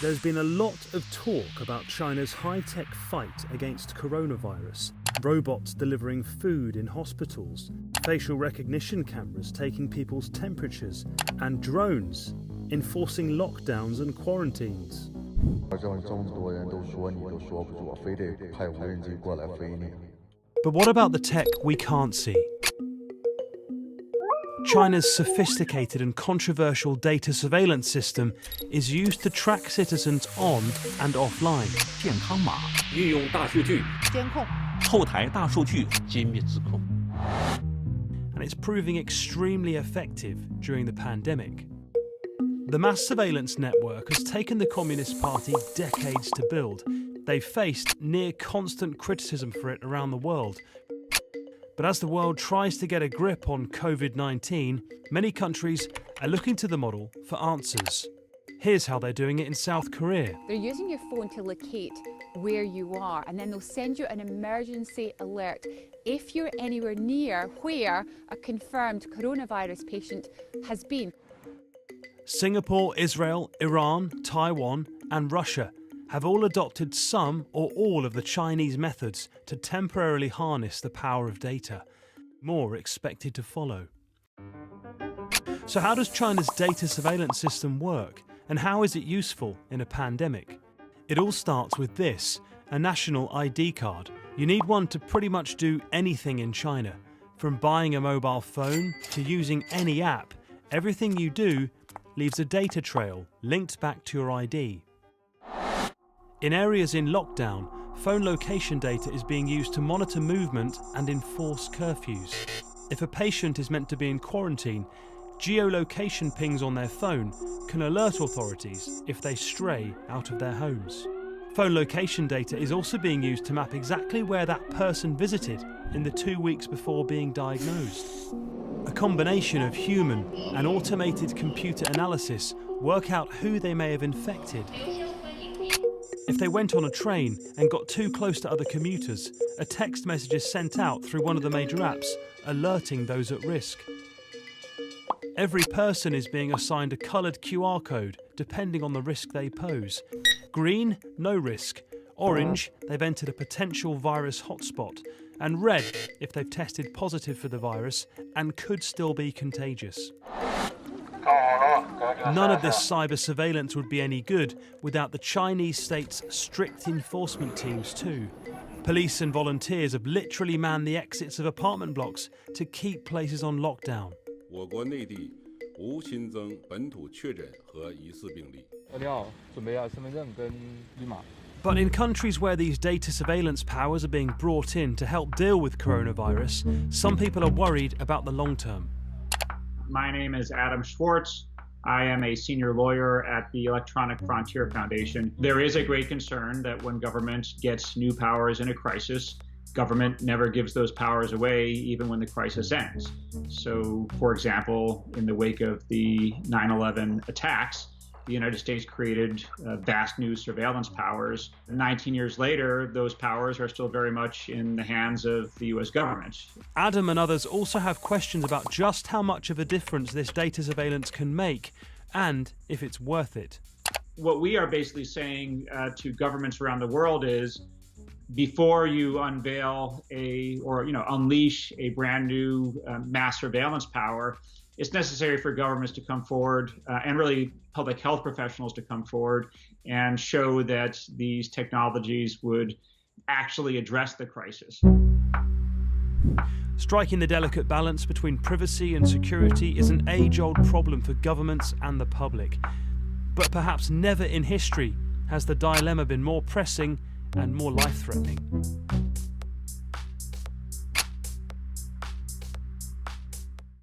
There's been a lot of talk about China's high-tech fight against coronavirus, robots delivering food in hospitals, facial recognition cameras taking people's temperatures, and drones enforcing lockdowns and quarantines. But what about the tech we can't see? China's sophisticated and controversial data surveillance system is used to track citizens on and offline. 健康码运用大数据监控后台大数据精密指控 And it's proving extremely effective during the pandemic. The mass surveillance network has taken the Communist Party decades to build. They've faced near constant criticism for it around the world. But as the world tries to get a grip on COVID-19, many countries are looking to the model for answers. Here's how they're doing it in South Korea. They're using your phone to locate where you are, and then they'll send you an emergency alert if you're anywhere near where a confirmed coronavirus patient has been. Singapore, Israel, Iran, Taiwan, and Russia have all adopted some or all of the Chinese methods to temporarily harness the power of data. More are expected to follow. So how does China's data surveillance system work, and how is it useful in a pandemic? It all starts with this, a national ID card. You need one to pretty much do anything in China. From buying a mobile phone to using any app, everything you do leaves a data trail linked back to your ID. In areas in lockdown, phone location data is being used to monitor movement and enforce curfews. If a patient is meant to be in quarantine, geolocation pings on their phone can alert authorities if they stray out of their homes. Phone location data is also being used to map exactly where that person visited in the 2 weeks before being diagnosed. A combination of human and automated computer analysis work out who they may have infected. If they went on a train and got too close to other commuters, a text message is sent out through one of the major apps, alerting those at risk. Every person is being assigned a coloured QR code depending on the risk they pose. Green, no risk. Orange, they've entered a potential virus hotspot. And red, if they've tested positive for the virus and could still be contagious. None of this cyber surveillance would be any good without the Chinese state's strict enforcement teams too. Police and volunteers have literally manned the exits of apartment blocks to keep places on lockdown. 我国内地无新增本土确诊和疑似病例。你好，准备下身份证跟绿码。 But in countries where these data surveillance powers are being brought in to help deal with coronavirus, some people are worried about the long term. My name is Adam Schwartz. I am a senior lawyer at the Electronic Frontier Foundation. There is a great concern that when government gets new powers in a crisis, government never gives those powers away even when the crisis ends. So, for example, in the wake of the 9/11 attacks, the United States created vast new surveillance powers. 19 years later, those powers are still very much in the hands of the US government. Adam and others also have questions about just how much of a difference this data surveillance can make and if it's worth it. What we are basically saying to governments around the world is, before you unveil unleash a brand new mass surveillance power, it's necessary for governments to come forward and really public health professionals to come forward and show that these technologies would actually address the crisis. Striking the delicate balance between privacy and security is an age-old problem for governments and the public. But perhaps never in history has the dilemma been more pressing and more life-threatening.